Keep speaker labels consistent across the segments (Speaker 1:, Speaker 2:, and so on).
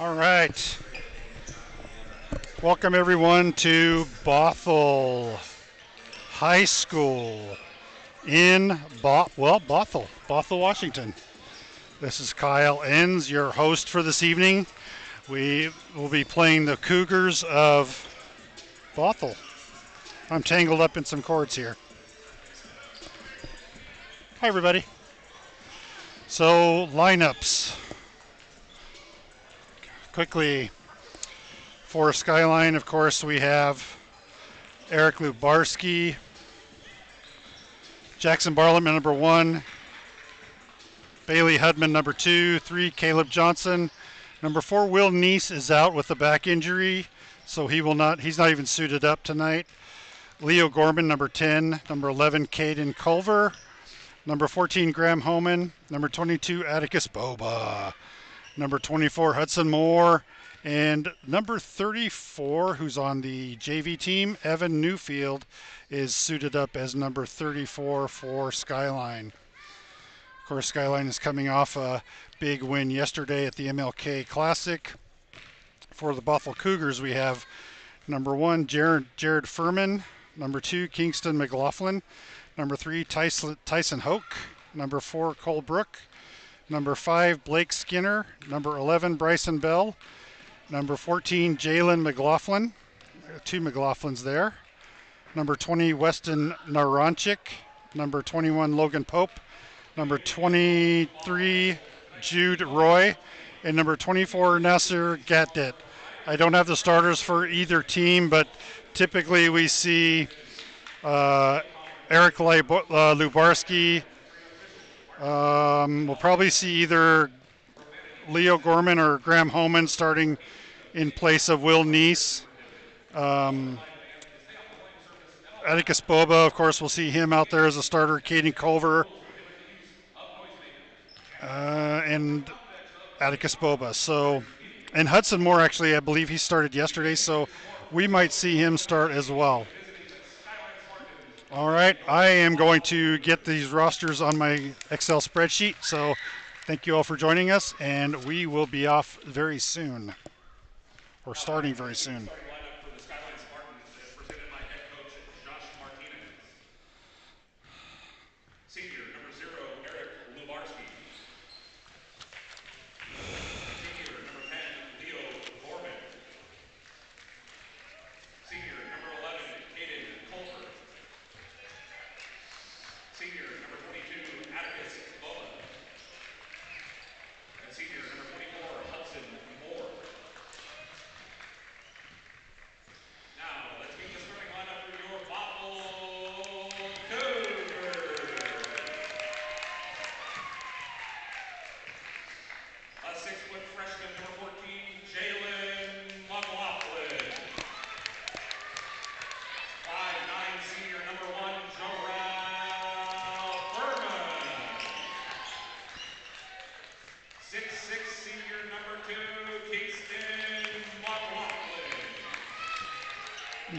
Speaker 1: All right. Welcome everyone to Bothell High School in Bothell, Washington. This is Kyle Enns, your host for this evening. We will be playing the Cougars of Bothell. I'm tangled up in some chords here. Hi everybody. So lineups. Quickly for Skyline, of course, we have Eric Lubarski, Jackson Barlam, number 1, Bailey Hudman, number 2, 3, Caleb Johnson. Number 4, Will Neese is out with a back injury, so he's not even suited up tonight. Leo Gorman, number 10. Number 11, Caden Culver. Number 14, Graham Homan. Number 22, Atticus Boba. Number 24, Hudson Moore. And number 34, who's on the JV team, Evan Newfield, is suited up as number 34 for Skyline. Of course, Skyline is coming off a big win yesterday at the MLK Classic. For the Bothell Cougars, we have number 1, Jared Furman. Number 2, Kingston McLaughlin. Number 3, Tyson Hoke. Number 4, Cole Brook. Number 5, Blake Skinner. Number 11, Bryson Bell. Number 14, Jalen McLaughlin. 2 McLaughlins there. Number 20, Weston Naranchik. Number 21, Logan Pope. Number 23, Jude Roy. And number 24, Nasser Gatdet. I don't have the starters for either team, but typically we see Eric Lubarski. We'll probably see either Leo Gorman or Graham Homan starting in place of Will Neese. Atticus Boba, of course, we'll see him out there as a starter. Caden Culver and Atticus Boba. So, and Hudson Moore, actually, I believe he started yesterday, so we might see him start as well. All right, I am going to get these rosters on my Excel spreadsheet, so thank you all for joining us, and we will be off very soon, or starting very soon.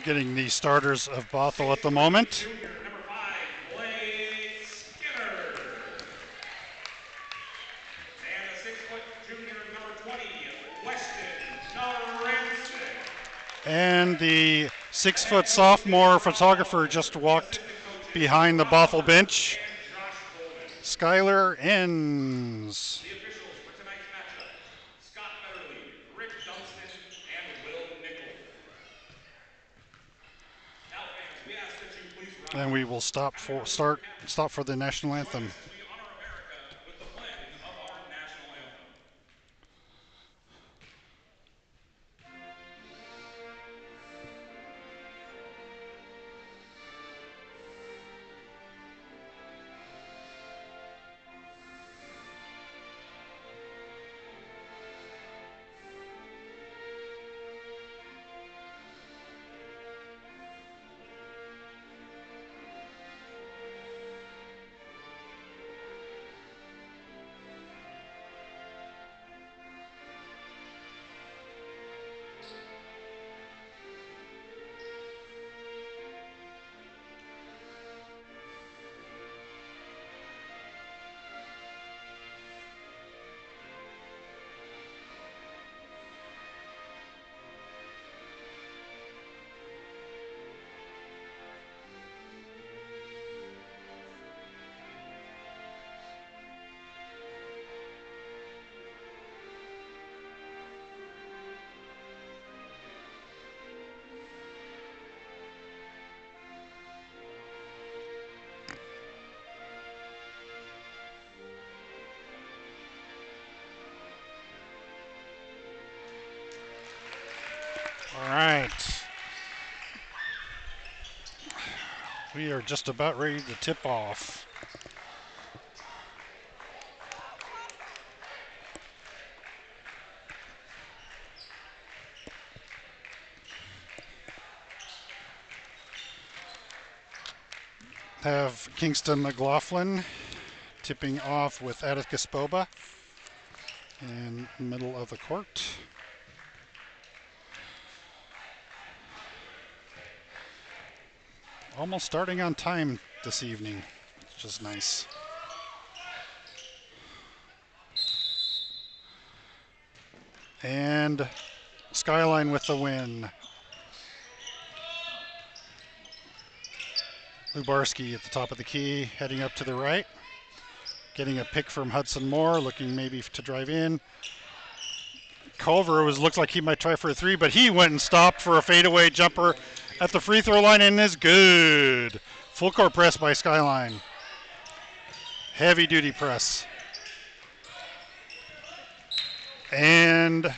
Speaker 1: Getting the starters of Bothell at the moment. And the 6-foot sophomore photographer just walked behind the Bothell bench. Skylar Enns. And we will stop for the national anthem. All right. We are just about ready to tip off. Have Kingston McLaughlin tipping off with Atticus Boba in the middle of the court. Almost starting on time this evening, which is nice. And Skyline with the win. Lubarski at the top of the key, heading up to the right. Getting a pick from Hudson Moore, looking maybe to drive in. Culver looked like he might try for a three, but he went and stopped for a fadeaway jumper at the free throw line and is good. Full court press by Skyline. Heavy duty press. And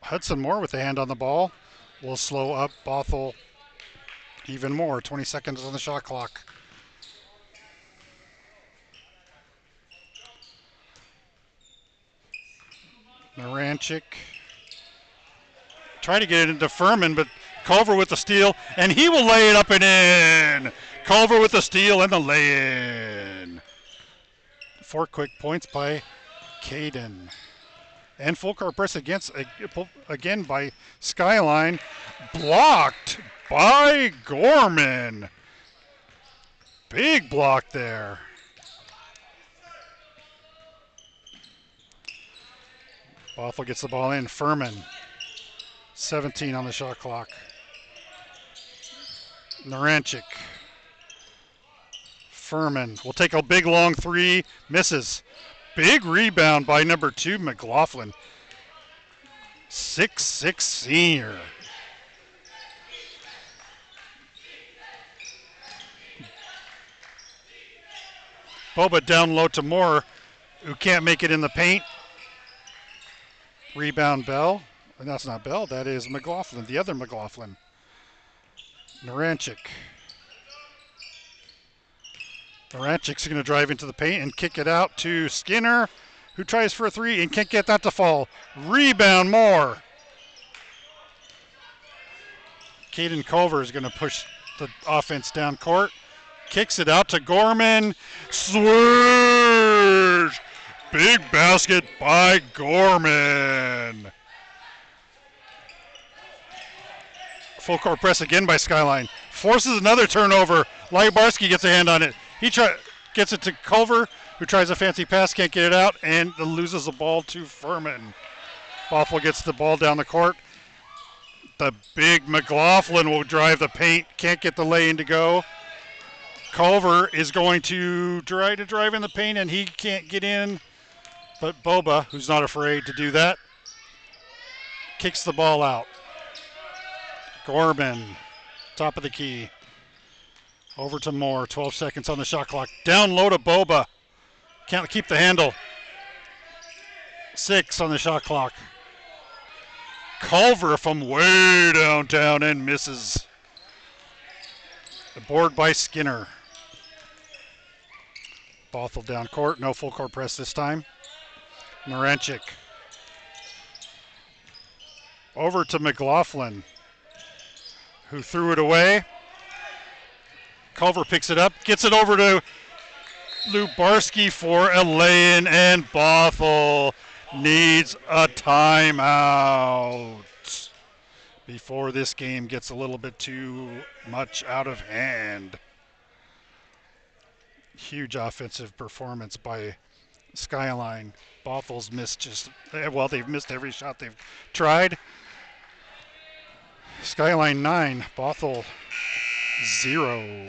Speaker 1: Hudson Moore with the hand on the ball will slow up Bothell even more. 20 seconds on the shot clock. Naranchik try to get it into Furman, but Culver with the steal, and he will lay it up and in. Culver with the steal and the lay-in. 4 quick points by Caden. And full court press again by Skyline. Blocked by Gorman. Big block there. Bothell gets the ball in. Furman. 17 on the shot clock. Naranchik. Furman will take a big long three. Misses. Big rebound by number 2, McLaughlin. 6'6" senior. Boba down low to Moore, who can't make it in the paint. Rebound Bell. And that's not Bell, that is McLaughlin, the other McLaughlin. Naranchik. Naranchik's going to drive into the paint and kick it out to Skinner, who tries for a three and can't get that to fall. Rebound Moore. Caden Culver is going to push the offense down court. Kicks it out to Gorman. Swish! Big basket by Gorman. Full court press again by Skyline. Forces another turnover. Lybarski gets a hand on it. He gets it to Culver, who tries a fancy pass, can't get it out, and loses the ball to Furman. Bothell gets the ball down the court. The big McLaughlin will drive the paint, can't get the lay-in to go. Culver is going to try to drive in the paint, and he can't get in. But Boba, who's not afraid to do that, kicks the ball out. Gorman, top of the key. Over to Moore, 12 seconds on the shot clock. Down low to Boba. Can't keep the handle. 6 on the shot clock. Culver from way downtown and misses. The board by Skinner. Bothell down court, no full court press this time. Naranchik. Over to McLaughlin, who threw it away. Culver picks it up, gets it over to Lubarski for a lay-in, and Bothell needs a timeout before this game gets a little bit too much out of hand. Huge offensive performance by Skyline. Bothell's missed they've missed every shot they've tried. Skyline 9, Bothell 0.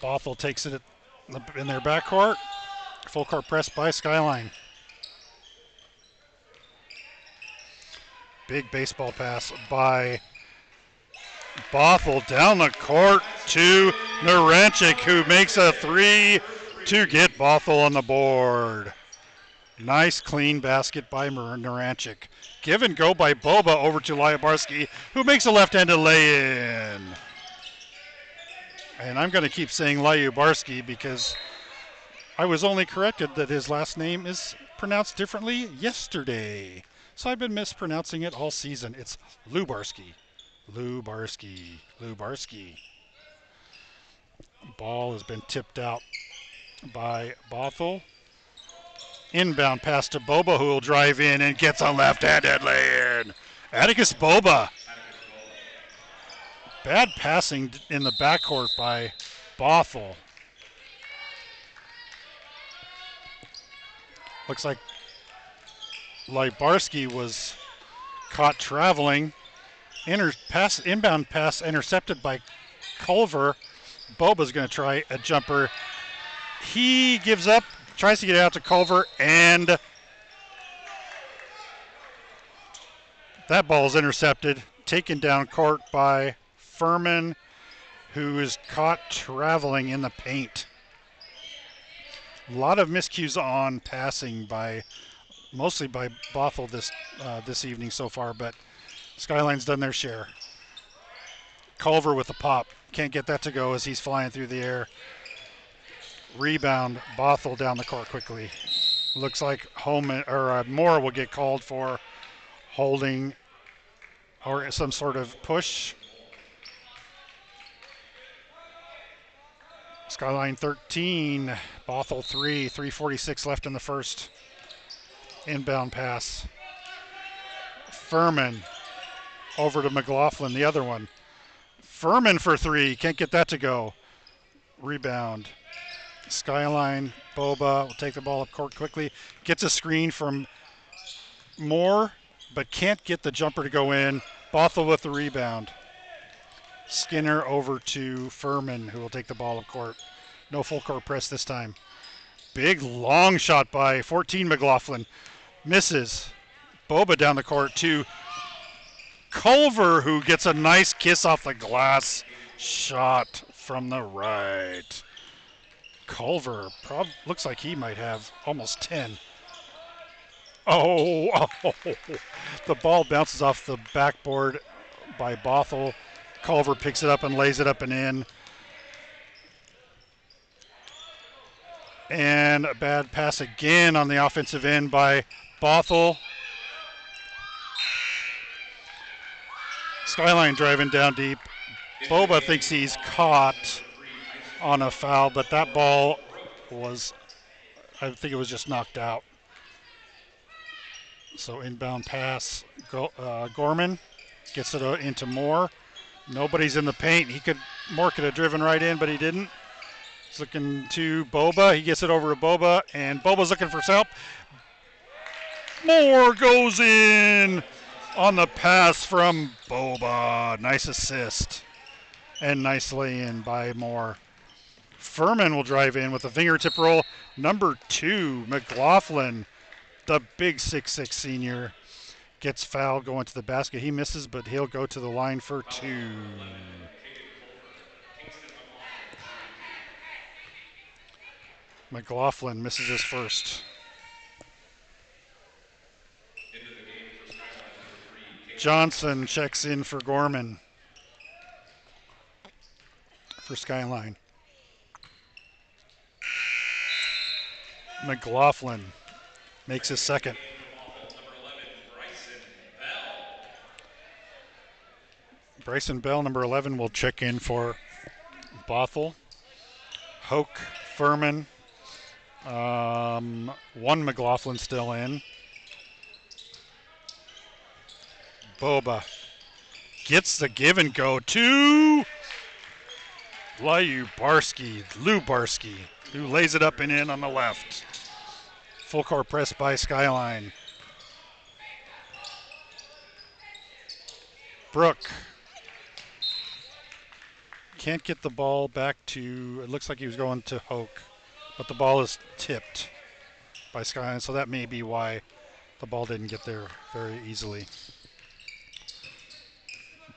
Speaker 1: Bothell takes it in their backcourt. Full court press by Skyline. Big baseball pass by Bothell down the court to Naranchik, who makes a three to get Bothell on the board. Nice clean basket by Naranchik. Give and go by Boba over to Lyabarski, who makes a left-handed lay-in. And I'm going to keep saying Lyabarski because I was only corrected that his last name is pronounced differently yesterday. So I've been mispronouncing it all season. It's Lubarski. Lubarski. Lubarski. Ball has been tipped out by Bothell. Inbound pass to Boba, who will drive in and gets a left-handed lay-in. Atticus Boba. Bad passing in the backcourt by Bothell. Looks like Lyabarski was caught traveling. Inbound pass intercepted by Culver. Boba's going to try a jumper. He gives up, tries to get out to Culver, and that ball is intercepted, taken down court by Furman, who is caught traveling in the paint. A lot of miscues on passing mostly by Bothell this evening so far, but Skyline's done their share. Culver with the pop. Can't get that to go as he's flying through the air. Rebound, Bothell down the court quickly. Looks like Moore will get called for holding or some sort of push. Skyline 13, Bothell 3, 3:46 left in the first. Inbound pass. Furman over to McLaughlin, the other one. Furman for three, can't get that to go. Rebound. Skyline, Boba will take the ball up court quickly. Gets a screen from Moore, but can't get the jumper to go in. Bothell with the rebound. Skinner over to Furman, who will take the ball up court. No full court press this time. Big long shot by 14 McLaughlin. Misses. Boba down the court to Culver, who gets a nice kiss off the glass shot from the right. Culver looks like he might have almost 10. Oh, the ball bounces off the backboard by Bothell. Culver picks it up and lays it up and in. And a bad pass again on the offensive end by Bothell. Skyline driving down deep. Boba thinks he's caught on a foul, but that ball I think it was just knocked out. So inbound pass, Gorman gets it into Moore. Nobody's in the paint. Moore could have driven right in, but he didn't. He's looking to Boba. He gets it over to Boba, and Boba's looking for help. Moore goes in on the pass from Boba. Nice assist and nice lay-in by Moore. Furman will drive in with a fingertip roll. Number 2, McLaughlin, the big 6'6" senior, gets fouled going to the basket. He misses, but he'll go to the line for 2. McLaughlin misses his first. Johnson checks in for Gorman for Skyline. McLaughlin makes his second. Bryson Bell, number 11, will check in for Bothell. Hoke, Furman, one McLaughlin still in. Boba gets the give and go to Lubarski, who lays it up and in on the left. Full court press by Skyline. Brooke can't get the ball back to, it looks like he was going to Hoke, but the ball is tipped by Skyline, so that may be why the ball didn't get there very easily.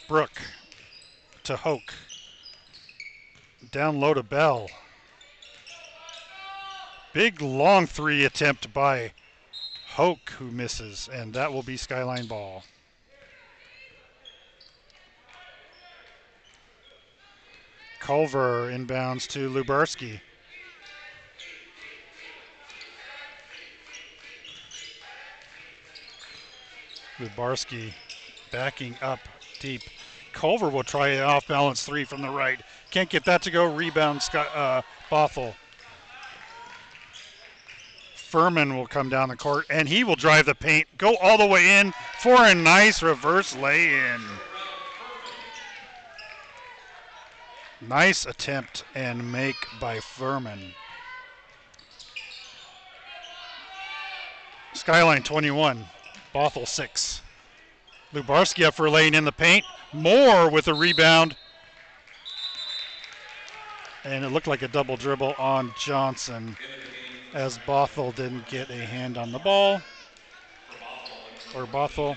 Speaker 1: Brook to Hoke. Down low to Bell. Big long three attempt by Hoke, who misses, and that will be Skyline ball. Culver inbounds to Lubarski. Lubarski backing up deep. Culver will try an off-balance three from the right. Can't get that to go. Rebound Bothell. Furman will come down the court, and he will drive the paint, go all the way in for a nice reverse lay-in. Nice attempt and make by Furman. Skyline 21, Bothell 6. Lubarski up for laying in the paint. Moore with a rebound. And it looked like a double dribble on Johnson as Bothell didn't get a hand on the ball. Or Bothell.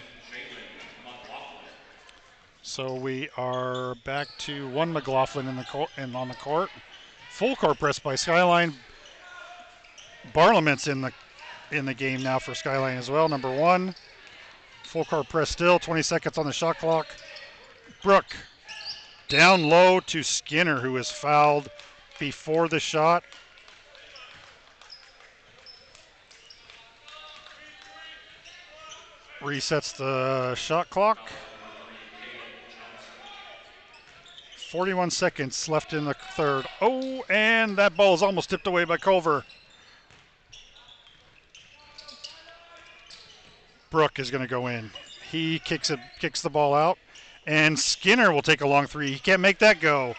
Speaker 1: So we are back to one McLaughlin in the court and on the court. Full court press by Skyline. Barlament's in the game now for Skyline as well. Number 1. Full court press still. 20 seconds on the shot clock. Brook down low to Skinner, who is fouled before the shot. Resets the shot clock. 41 seconds left in the third. Oh, and that ball is almost tipped away by Culver. Brook is going to go in. He kicks the ball out, and Skinner will take a long three. He can't make that go.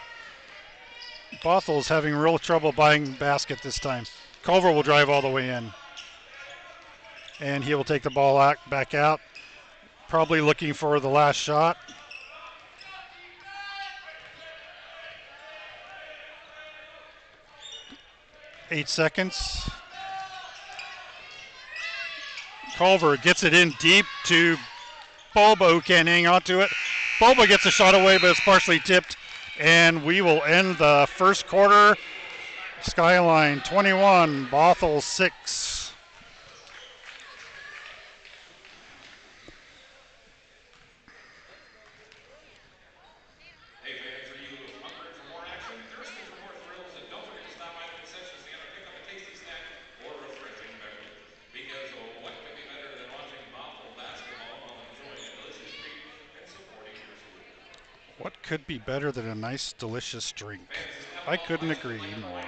Speaker 1: Bothell's having real trouble buying basket this time. Culver will drive all the way in, and he will take the ball back out, probably looking for the last shot. Eight seconds. Culver gets it in deep to Boba, who can't hang on to it. Boba gets a shot away, but it's partially tipped. And we will end the first quarter. Skyline 21, Bothell 6. What could be better than a nice, delicious drink? I couldn't agree more.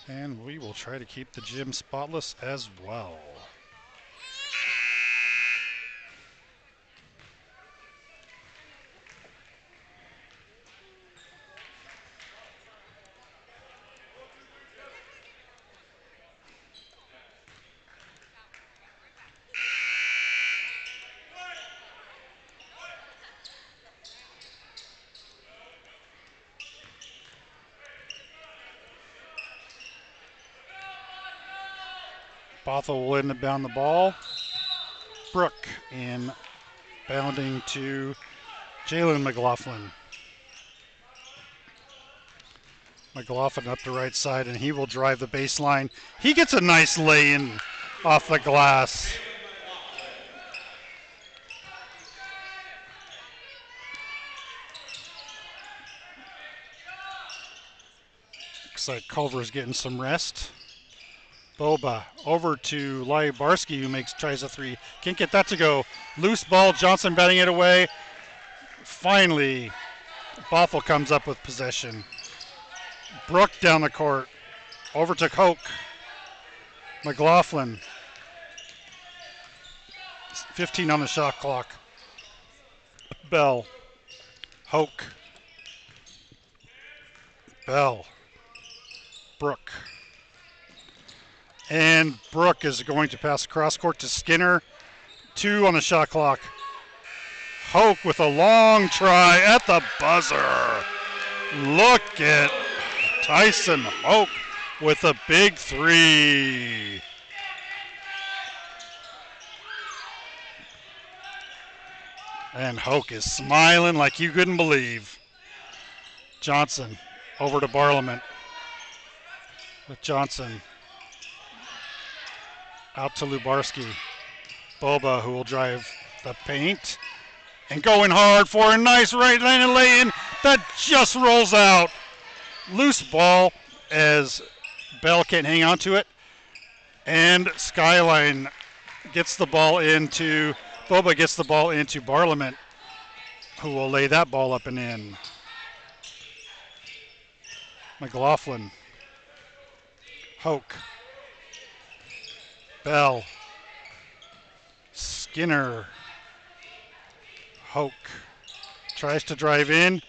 Speaker 1: And we will try to keep the gym spotless as well. Bothell will inbound the ball. Brook inbounding to Jalen McLaughlin. McLaughlin up the right side, and he will drive the baseline. He gets a nice lay-in off the glass. Looks like Culver's getting some rest. Boba over to Lybarski, who tries a three. Can't get that to go. Loose ball, Johnson batting it away. Finally, Bothell comes up with possession. Brook down the court. Over to Hoke. McLaughlin. 15 on the shot clock. Bell. Hoke. Bell. Brook. And Brook is going to pass across court to Skinner. 2 on the shot clock. Hoke with a long try at the buzzer. Look at Tyson Hoke with a big three. And Hoke is smiling like you couldn't believe. Johnson over to Barlament. With Johnson out to Lubarski. Boba, who will drive the paint. And going hard for a nice right-handed lay-in that just rolls out. Loose ball as Bell can't hang on to it. And Skyline gets the ball into, Boba gets the ball into Barlament, who will lay that ball up and in. McLaughlin. Hoke. Bell. Skinner. Hoke tries to drive in.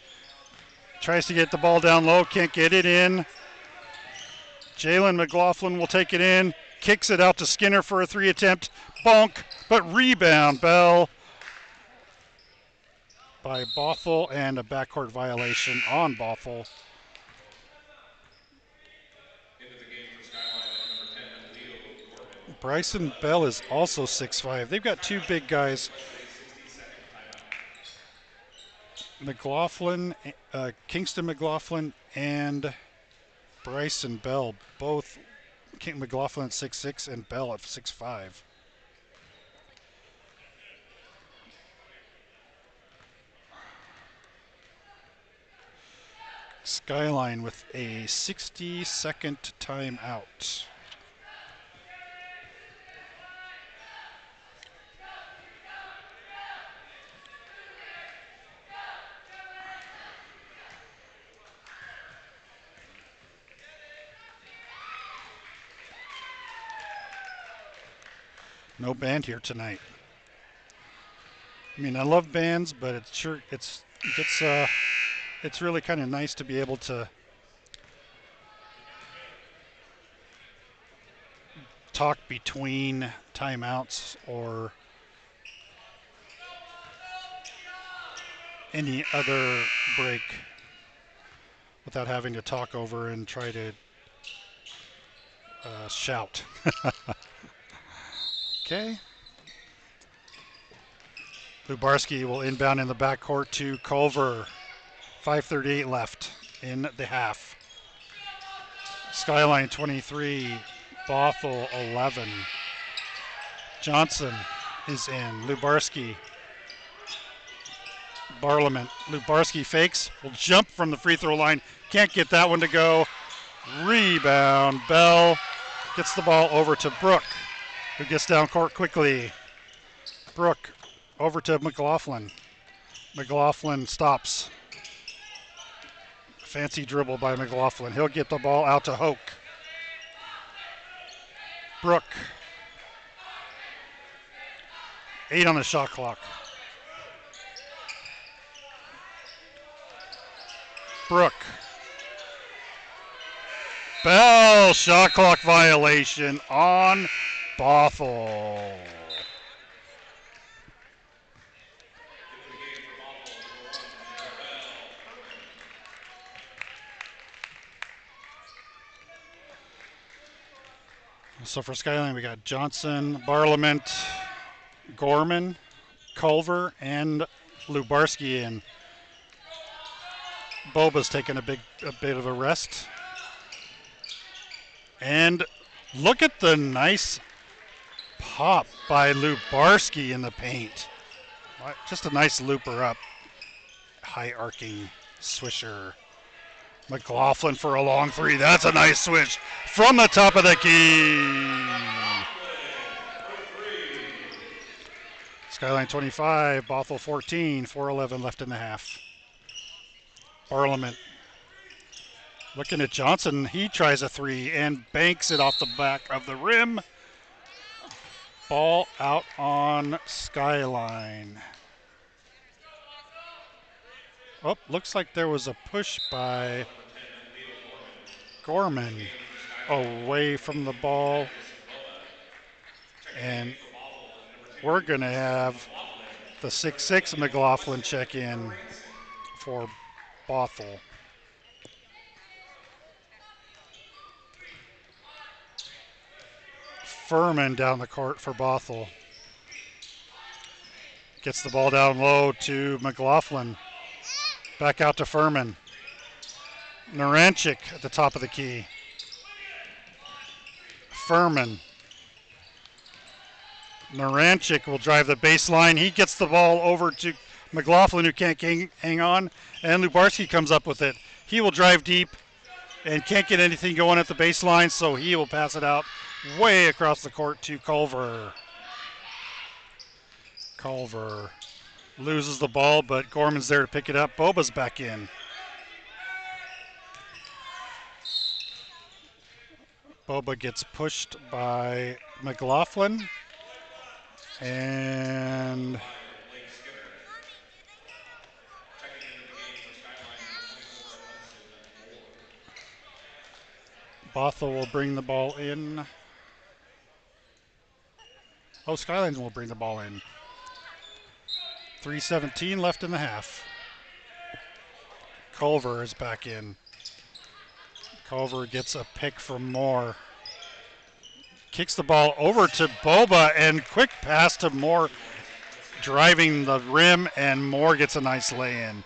Speaker 1: Tries to get the ball down low. Can't get it in. Jalen McLaughlin will take it in. Kicks it out to Skinner for a three attempt. Bonk. But rebound. Bell by Bothell and a backcourt violation on Bothell. Bryson Bell is also 6'5". They've got two big guys. McLaughlin, Kingston McLaughlin and Bryson Bell, both McLaughlin at 6'6" and Bell at 6'5". Skyline with a 60-second timeout. No band here tonight. I mean, I love bands, but it's really kind of nice to be able to talk between timeouts or any other break without having to talk over and try to shout. Okay. Lubarski will inbound in the backcourt to Culver. 5:38 left in the half. Skyline 23, Bothell 11. Johnson is in. Lubarski. Barlament. Lubarski fakes. Will jump from the free throw line. Can't get that one to go. Rebound. Bell gets the ball over to Brook, who gets down court quickly. Brook over to McLaughlin. McLaughlin stops. Fancy dribble by McLaughlin. He'll get the ball out to Hoke. Brook. 8 on the shot clock. Brook. Bell, shot clock violation on Bothell. So for Skyline, we got Johnson, Barlament, Gorman, Culver, and Lubarski in. Boba's taking a bit of a rest. And look at the nice pop by Lubarski in the paint. Just a nice looper up. High arcing swisher. McLaughlin for a long three. That's a nice switch from the top of the key. Skyline 25, Bothell 14, 4:11 left in the half. Barlament looking at Johnson. He tries a three and banks it off the back of the rim. Ball out on Skyline. Oh, looks like there was a push by Gorman away from the ball. And we're going to have The 6'6" McLaughlin check in for Bothell. Furman down the court for Bothell. Gets the ball down low to McLaughlin. Back out to Furman. Naranchik at the top of the key. Furman. Naranchik will drive the baseline. He gets the ball over to McLaughlin, who can't hang on, and Lubarski comes up with it. He will drive deep and can't get anything going at the baseline, so he will pass it out way across the court to Culver. Culver loses the ball, but Gorman's there to pick it up. Boba's back in. Boba gets pushed by McLaughlin. And Bothell will bring the ball in. Oh, Skyline will bring the ball in. 3:17 left in the half. Culver is back in. Culver gets a pick from Moore. Kicks the ball over to Boba, and quick pass to Moore, driving the rim, and Moore gets a nice lay-in.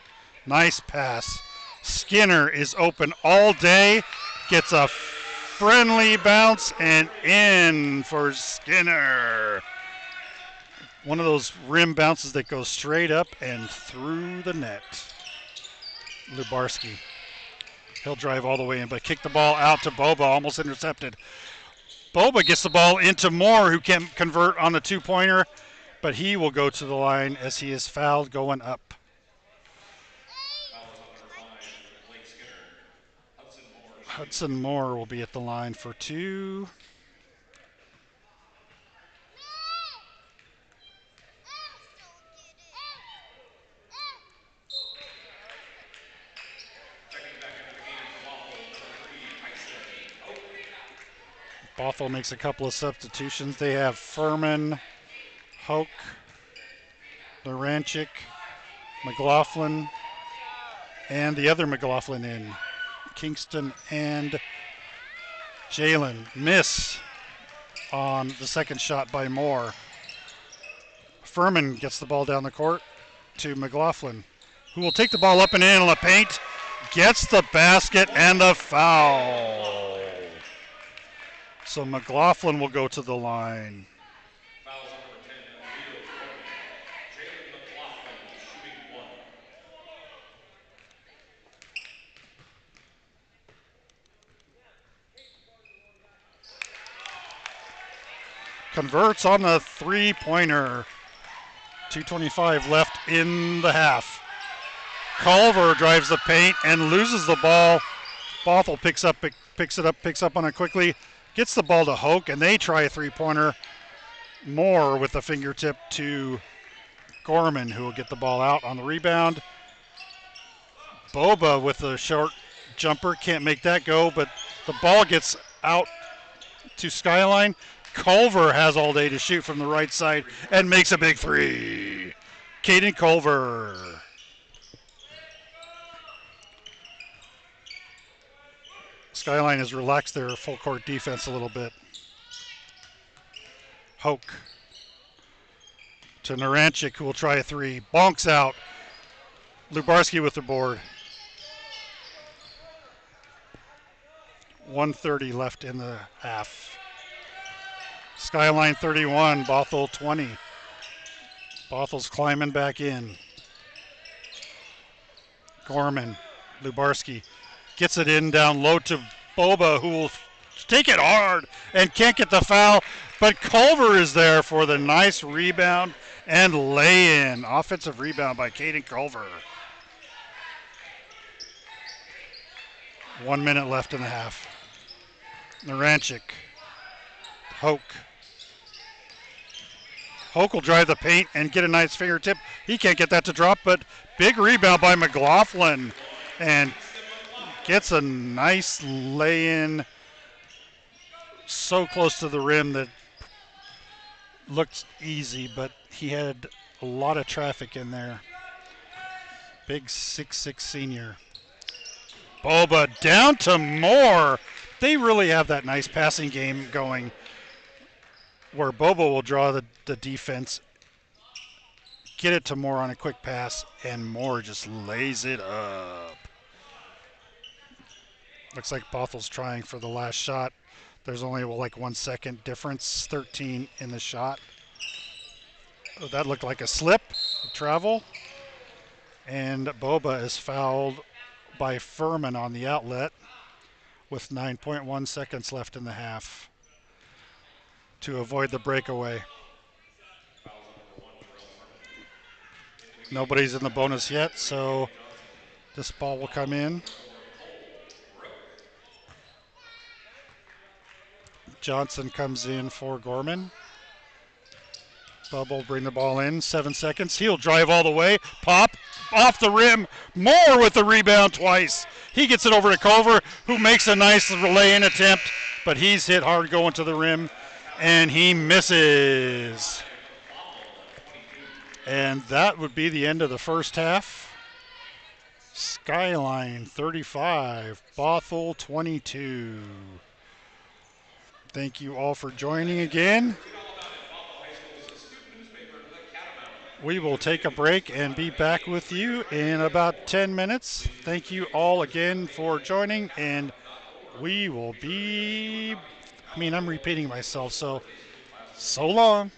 Speaker 1: Nice pass. Skinner is open all day. Gets a friendly bounce and in for Skinner. One of those rim bounces that goes straight up and through the net. Lubarski. He'll drive all the way in, but kick the ball out to Boba, almost intercepted. Boba gets the ball into Moore, who can't convert on the two-pointer, but he will go to the line as he is fouled going up. Hudson Moore will be at the line for two. Bothell makes a couple of substitutions. They have Furman, Hoke, Naranchik, McLaughlin, and the other McLaughlin in. Kingston and Jalen miss on the second shot by Moore. Furman gets the ball down the court to McLaughlin, who will take the ball up and in on the paint, gets the basket and the foul. So McLaughlin will go to the line. Foul number 10, Jalen McLaughlin shooting one. Converts on the three-pointer. 2:25 left in the half. Culver drives the paint and loses the ball. Bothell picks up on it quickly. Gets the ball to Hoke, and they try a three-pointer. Moore with the fingertip to Gorman, who will get the ball out on the rebound. Boba with the short jumper, can't make that go, but the ball gets out to Skyline. Culver has all day to shoot from the right side and makes a big three. Caden Culver. Skyline has relaxed their full court defense a little bit. Hoke to Naranchik, who will try a three. Bonks out. Lubarski with the board. 1:30 left in the half. Skyline 31, Bothell 20. Bothell's climbing back in. Gorman, Lubarski gets it in down low to Boba, who will take it hard and can't get the foul, but Culver is there for the nice rebound and lay-in. Offensive rebound by Caden Culver. 1 minute left in the half. Naranchik. Hoke. Hoke will drive the paint and get a nice fingertip. He can't get that to drop, but big rebound by McLaughlin and gets a nice lay-in so close to the rim that looked easy, but he had A lot of traffic in there. Big 6'6" senior. Boba down to Moore. They really have that nice passing game going where Boba will draw the defense, get it to Moore on a quick pass, and Moore just lays it up. Looks like Bothell's trying for the last shot. There's only like 1 second difference, 13 in the shot. Oh, that looked like a slip, a travel. And Boba is fouled by Furman on the outlet with 9.1 seconds left in the half to avoid the breakaway. Nobody's in the bonus yet, so this ball will come in. Johnson comes in for Gorman. Bubble bring the ball in, 7 seconds. He'll drive all the way, pop, off the rim. Moore with the rebound twice. He gets it over to Culver, who makes a nice lay-in attempt, but he's hit hard going to the rim, and he misses. And that would be the end of the first half. Skyline 35, Bothell 22. Thank you all for joining again. We will take a break and be back with you in about 10 minutes. Thank you all again for joining, and we will be, I'm repeating myself, so long.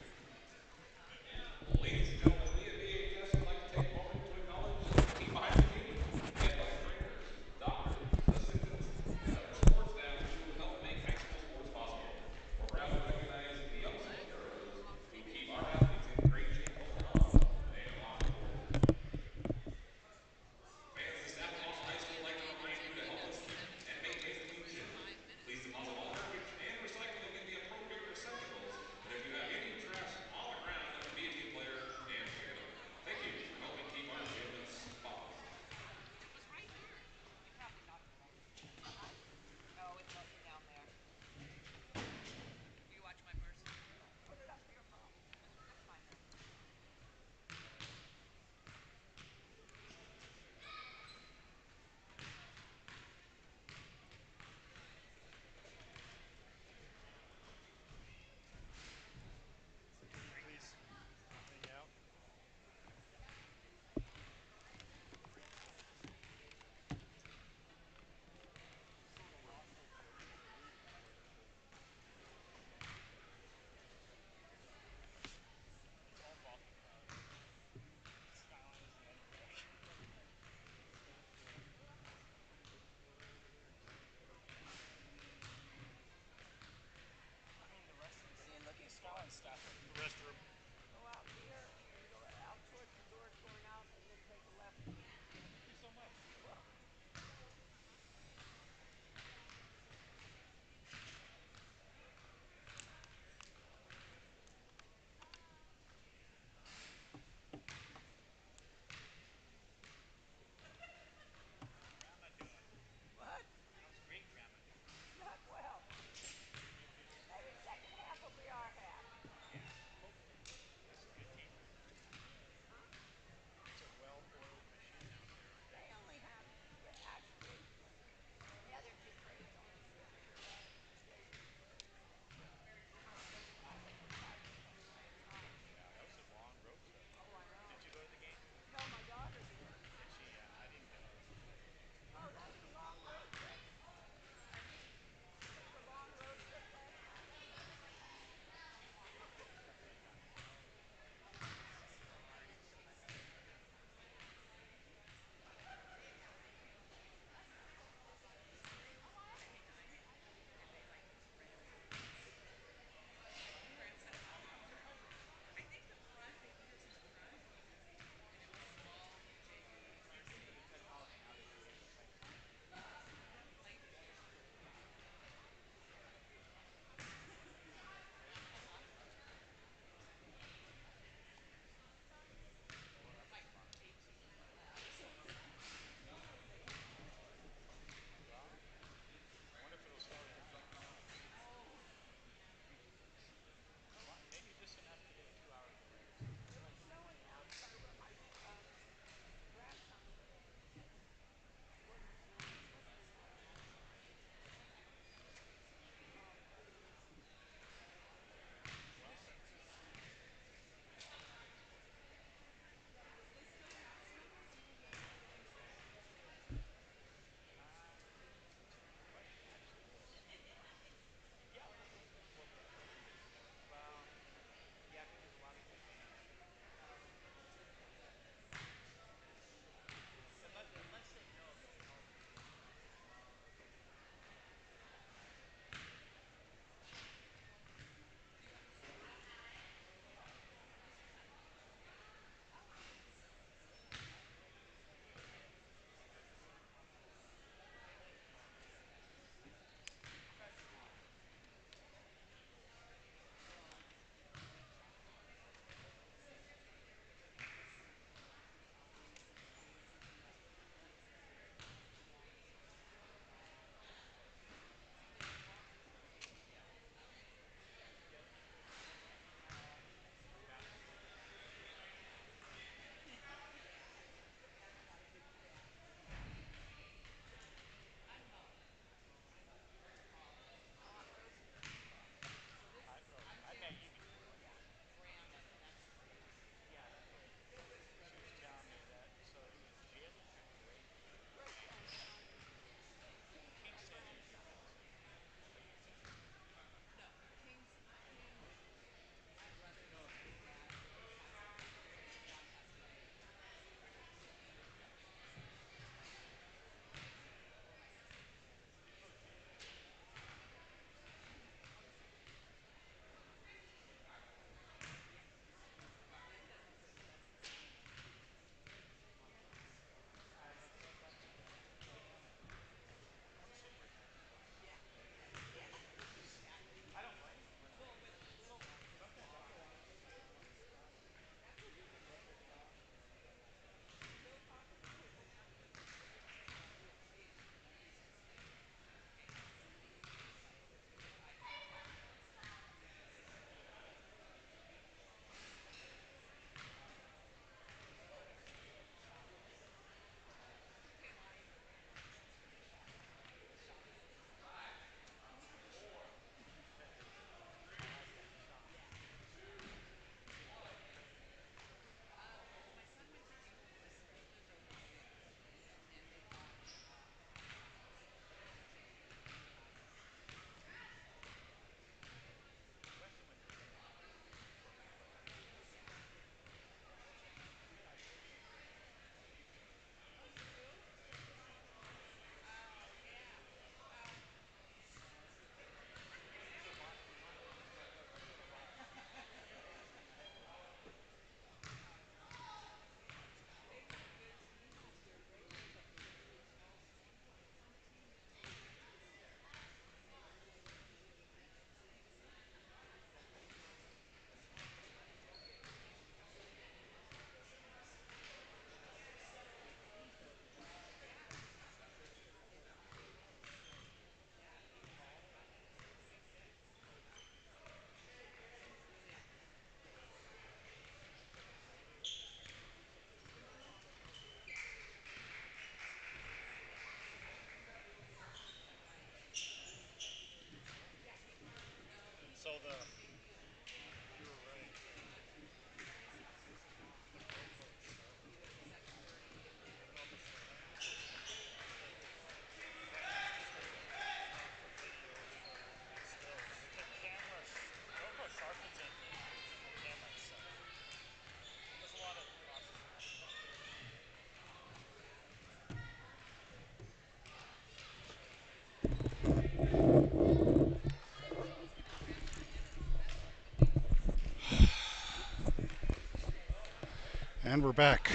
Speaker 1: And we're back.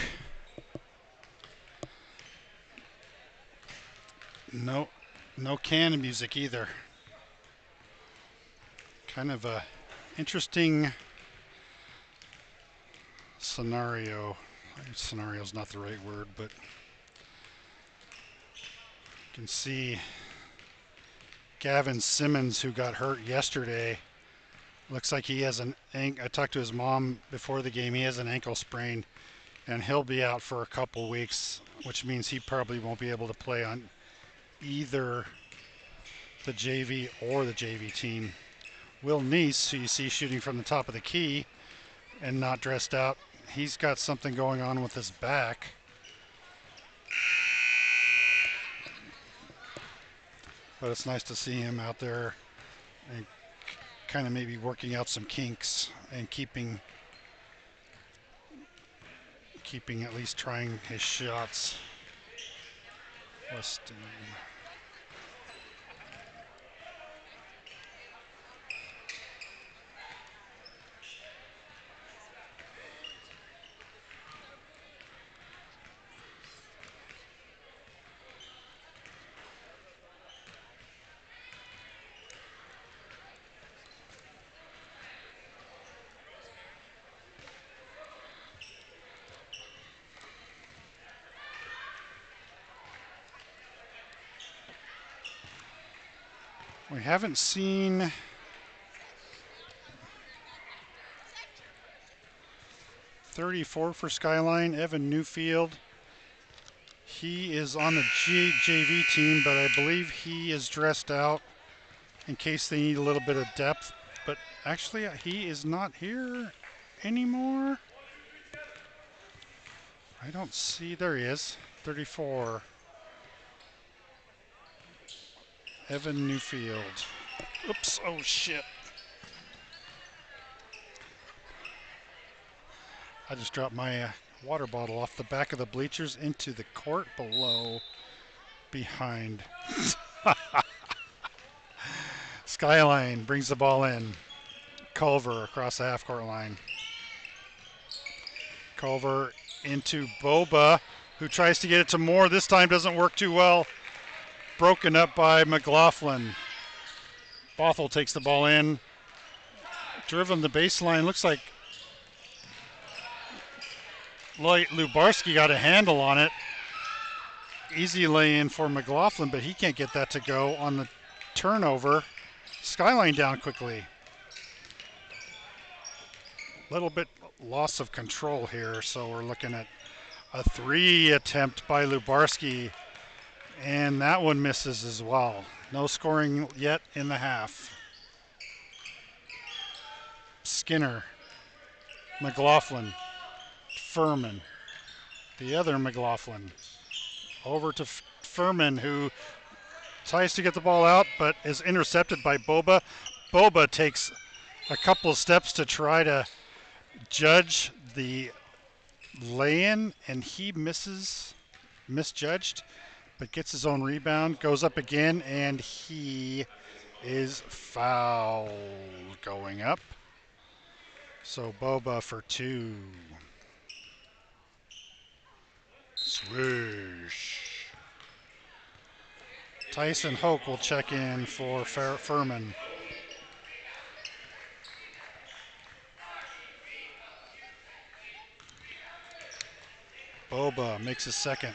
Speaker 1: No can music either. Kind of a interesting scenario. Scenario's not the right word, but you can see Gavin Simmons, who got hurt yesterday. Looks like he has I talked to his mom before the game. He has an ankle sprain, and he'll be out for a couple weeks, which means he probably won't be able to play on either the JV or the JV team. Will Neese, who you see shooting from the top of the key and not dressed out, he's got something going on with his back. But it's nice to see him out there and kind of maybe working out some kinks and keeping at least trying his shots. Weston. We haven't seen .34 for Skyline, Evan Newfield. He is on the JV team, but I believe he is dressed out in case they need a little bit of depth. But actually, he is not here anymore. I don't see, there he is, 34. Evan Newfield. Oops, oh shit. I just dropped my water bottle off the back of the bleachers into the court below, behind. Skyline brings the ball in. Culver across the half-court line. Culver into Boba, who tries to get it to Moore. This time doesn't work too well. Broken up by McLaughlin. Bothell takes the ball in. Driven the baseline. Looks like Lubarski got a handle on it. Easy lay-in for McLaughlin, but he can't get that to go on the turnover. Skyline down quickly. Little bit loss of control here, so we're looking at a 3 attempt by Lubarski, and that one misses as well. No scoring yet in the half. Skinner, McLaughlin, Furman, the other McLaughlin, over to Furman, who tries to get the ball out but is intercepted by Boba. Boba takes a couple of steps to try to judge the lay-in, and he misjudged, but gets his own rebound, goes up again, and he is fouled going up. So Boba for 2. Swoosh. Tyson Hoke will check in for Furman. Boba makes his second.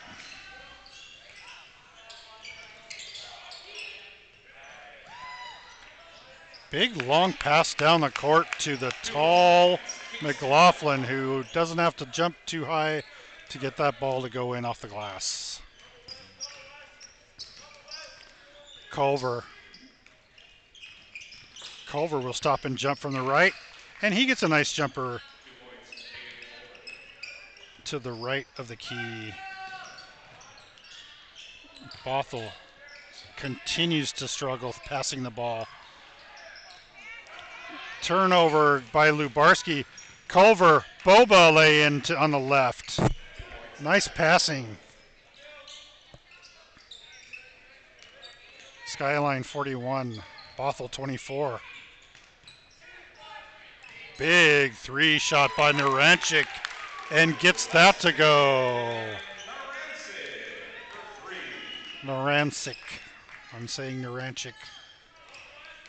Speaker 1: Big long pass down the court to the tall McLaughlin, who doesn't have to jump too high to get that ball to go in off the glass. Culver will stop and jump from the right, and he gets a nice jumper to the right of the key. Bothell continues to struggle passing the ball. Turnover by Lubarski. Culver, Boba lay in on the left. Nice passing. Skyline 41, Bothell 24. Big 3 shot by Naranchik. and gets that to go. Narancic. I'm saying Narancic.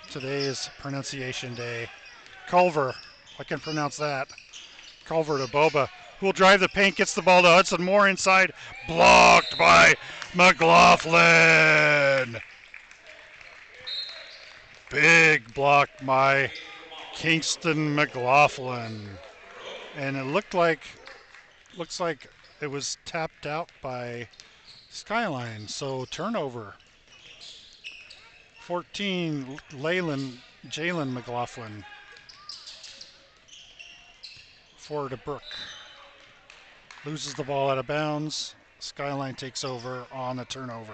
Speaker 1: Today is pronunciation day. Culver. I can pronounce that. Culver to Boba, who will drive the paint, gets the ball to Hudson Moore inside. Blocked by McLaughlin. Big block by Kingston McLaughlin. And it looks like it was tapped out by Skyline. So turnover. 14, Jalen McLaughlin. 4 to Brook. Loses the ball out of bounds. Skyline takes over on the turnover.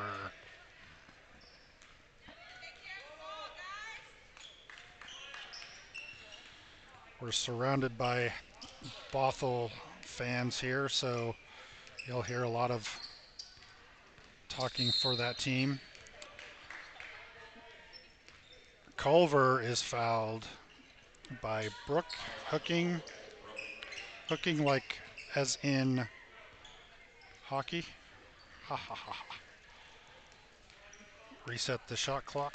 Speaker 1: We're surrounded by Bothell fans here, so you'll hear a lot of talking for that team. Culver is fouled by Brook, hooking like as in hockey. Ha ha ha. Reset the shot clock.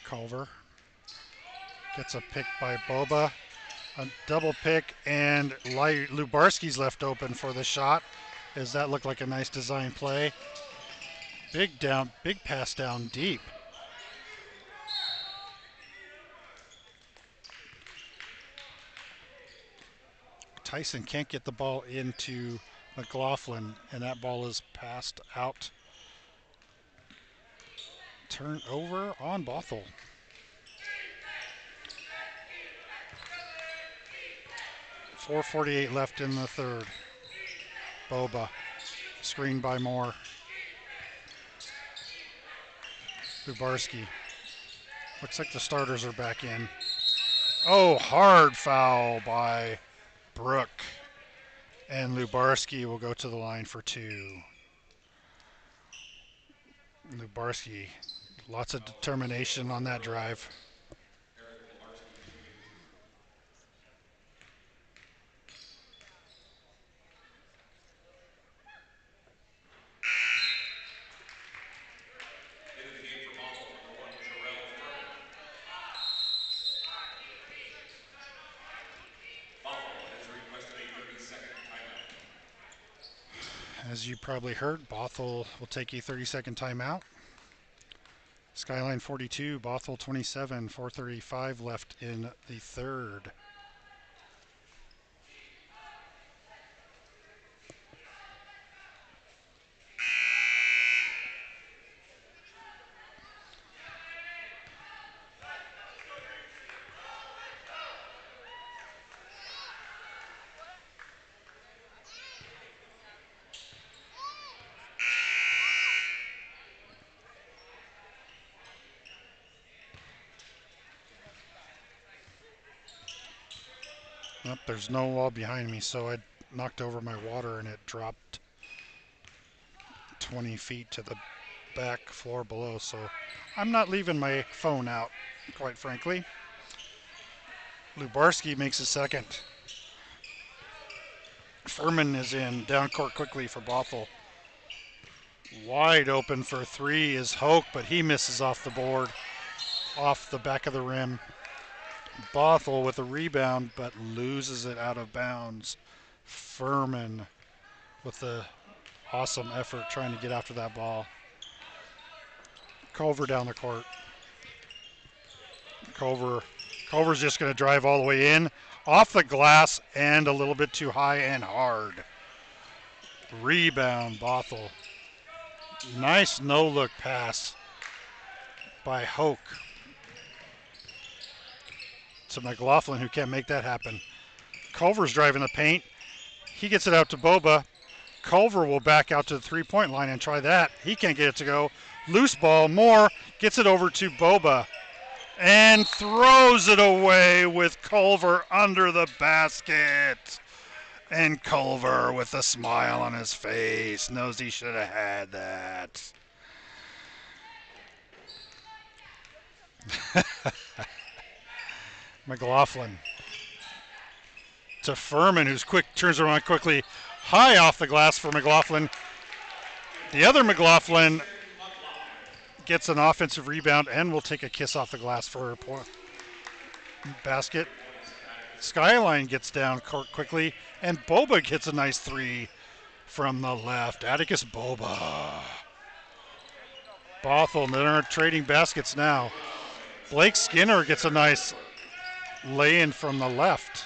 Speaker 1: Culver gets a pick by Boba. A double pick, and Lubarski's left open for the shot. Does that look like a nice design play? Big pass down deep. Tyson can't get the ball into McLaughlin, and that ball is passed out. Turnover on Bothell. .448 left in the third. Boba, screened by Moore. Lubarski. Looks like the starters are back in. Oh, hard foul by Brook. And Lubarski will go to the line for 2. Lubarski, lots of determination on that drive. As you probably heard, Bothell will take a 30-second timeout. Skyline 42, Bothell 27, 4:35 left in the third. Nope, there's no wall behind me, so I knocked over my water and it dropped 20 feet to the back floor below, so I'm not leaving my phone out, quite frankly. Lubarski makes a second. Furman is in, down court quickly for Bothell. Wide open for 3 is Hoke, but he misses off the board, off the back of the rim. Bothell with a rebound, but loses it out of bounds. Furman with the awesome effort trying to get after that ball. Culver down the court. Culver's just going to drive all the way in, off the glass, and a little bit too high and hard. Rebound, Bothell. Nice no-look pass by Hoke to McLaughlin, who can't make that happen. Culver's driving the paint. He gets it out to Boba. Culver will back out to the three-point line and try that. He can't get it to go. Loose ball. Moore gets it over to Boba and throws it away with Culver under the basket. And Culver, with a smile on his face, knows he should have had that. McLaughlin to Furman, who's quick, turns around quickly. High off the glass for McLaughlin. The other McLaughlin gets an offensive rebound and will take a kiss off the glass for her point. Basket. Skyline gets down court quickly, and Boba gets a nice three from the left. Atticus Boba. Bothell, they're trading baskets now. Blake Skinner gets a nice lay-in from the left.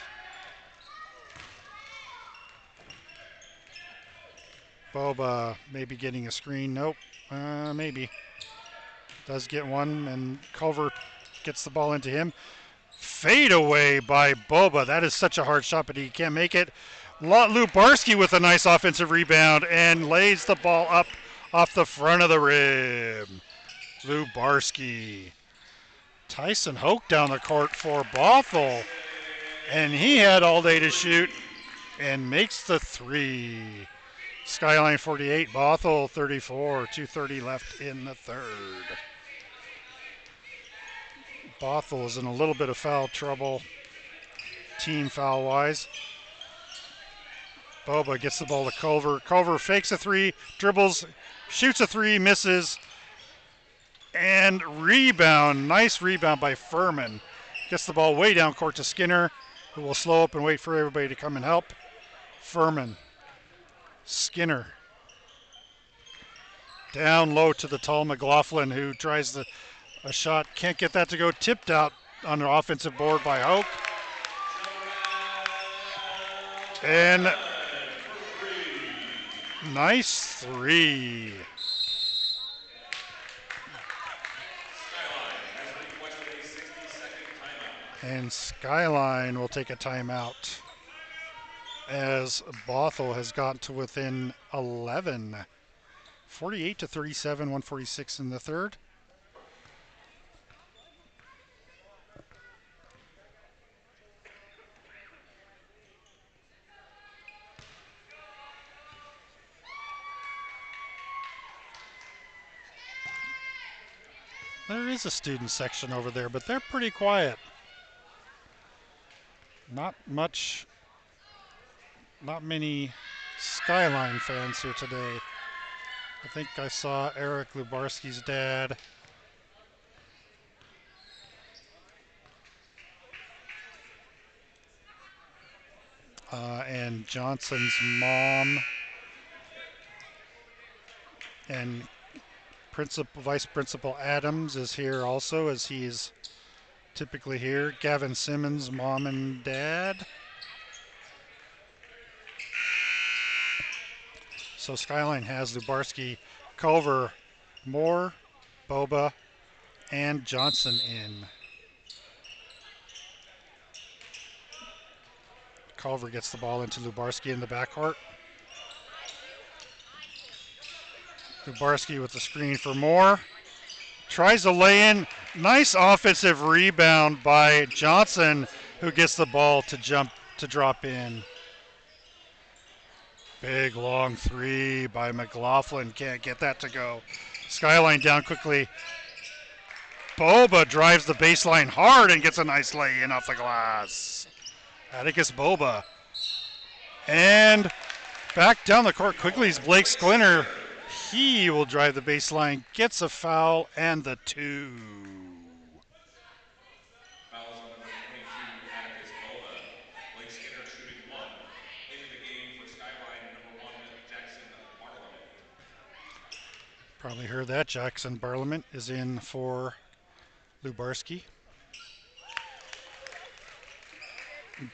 Speaker 1: Boba maybe getting a screen. Nope. Maybe. Does get one, and Culver gets the ball into him. Fade away by Boba. That is such a hard shot, but he can't make it. Lubarski with a nice offensive rebound and lays the ball up off the front of the rim. Lubarski. Tyson Hoke down the court for Bothell, and he had all day to shoot and makes the three. Skyline 48, Bothell 34, 2:30 left in the third. Bothell is in a little bit of foul trouble, team foul-wise. Boba gets the ball to Culver. Culver fakes a three, dribbles, shoots a three, misses, and rebound. Nice rebound by Furman. Gets the ball way down court to Skinner, who will slow up and wait for everybody to come and help. Furman. Skinner. Down low to the tall McLaughlin, who tries a shot. Can't get that to go. Tipped out on an offensive board by Hoke. And nice three. And Skyline will take a timeout as Bothell has gotten to within 11. 48-37, 146 in the third. There is a student section over there, but they're pretty quiet. Not many Skyline fans here today. I think I saw Eric Lubarski's dad. And Johnson's mom. And Vice Principal Adams is here also, as he's typically here. Gavin Simmons' mom and dad. So Skyline has Lubarski, Culver, Moore, Boba, and Johnson in. Culver gets the ball into Lubarski in the backcourt. Lubarski with the screen for Moore. Tries to lay in. Nice offensive rebound by Johnson, who gets the ball to drop in. Big long three by McLaughlin. Can't get that to go. Skyline down quickly. Boba drives the baseline hard and gets a nice lay in off the glass. Atticus Boba. And back down the court quickly is Blake Skinner. He will drive the baseline, gets a foul, and the two.
Speaker 2: Fouls on number 22, Atticus Boba. Blake Skinner shooting one. In the game for Skyline, number 1, Jackson Bartlement.
Speaker 1: Probably heard that. Jackson Bartlement is in for Lubarski.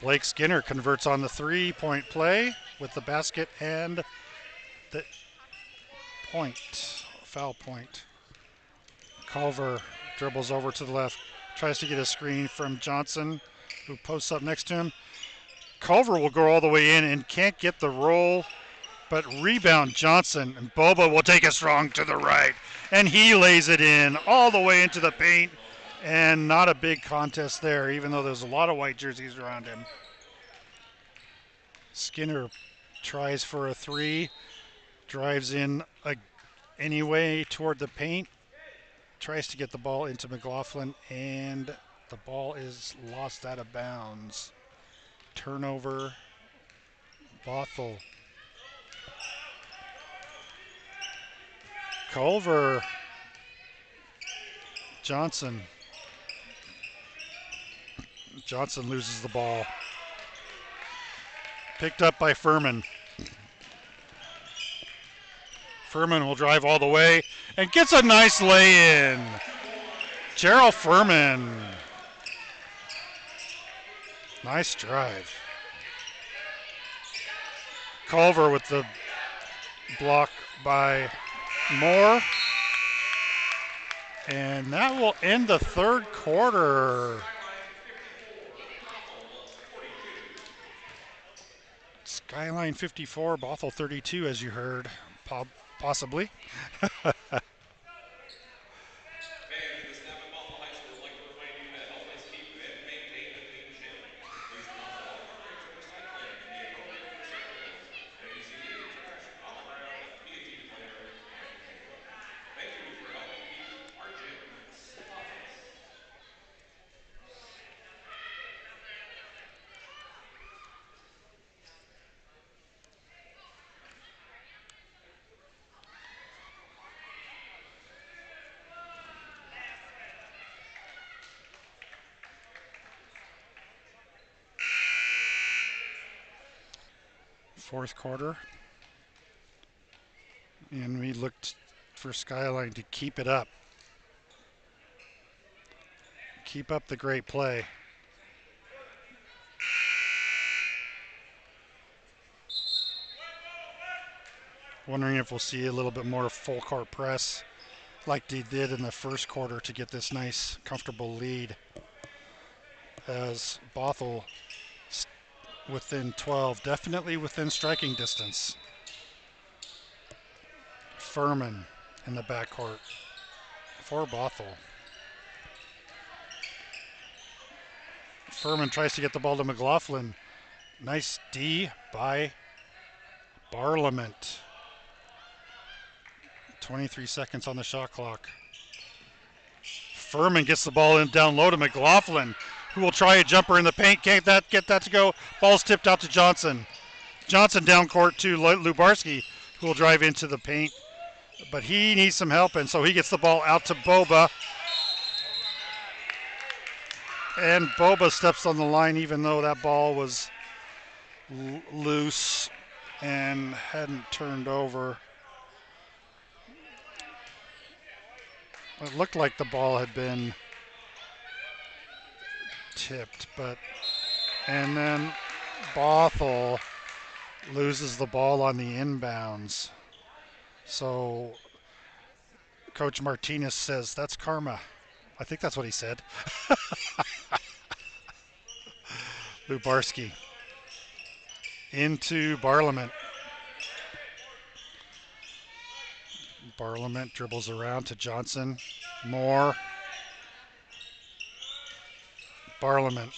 Speaker 1: Blake Skinner converts on the three-point play with the basket and the point, foul point. Culver dribbles over to the left, tries to get a screen from Johnson, who posts up next to him. Culver will go all the way in and can't get the roll, but rebound Johnson, and Boba will take it strong to the right, and he lays it in all the way into the paint, and not a big contest there, even though there's a lot of white jerseys around him. Skinner tries for a three, drives in anyway toward the paint, tries to get the ball into McLaughlin, and the ball is lost out of bounds. Turnover. Bothell. Culver. Johnson. Johnson loses the ball. Picked up by Furman. Furman will drive all the way and gets a nice lay-in. Gerald Furman. Nice drive. Culver with the block by Moore. And that will end the third quarter. Skyline 54, Bothell 32, as you heard, possibly.
Speaker 2: Fans and the staff at Bothell High School would like to remind you to help us keep and maintain the clean gym. Please monitor all carpets and recycling and be appropriate for circles. And if you see any trash on the ground, be a team player and pick it up. Thank you for helping keep our gym spotless.
Speaker 1: Fourth quarter. And we looked for Skyline to keep it up. Keep up the great play. Wondering if we'll see a little bit more full court press like they did in the first quarter to get this nice, comfortable lead. As Bothell within 12, definitely within striking distance. Furman in the backcourt for Bothell. Furman tries to get the ball to McLaughlin. Nice D by Barlament. 23 seconds on the shot clock. Furman gets the ball in down low to McLaughlin, who will try a jumper in the paint. Can't get that to go. Ball's tipped out to Johnson. Johnson down court to Lubarski, who will drive into the paint. But he needs some help, and so he gets the ball out to Boba. And Boba steps on the line, even though that ball was loose and hadn't turned over. It looked like the ball had been tipped, and then Bothell loses the ball on the inbounds. So Coach Martinez says, that's karma. I think that's what he said. Lubarski into Barlament. Barlament dribbles around to Johnson. Moore. Barlament.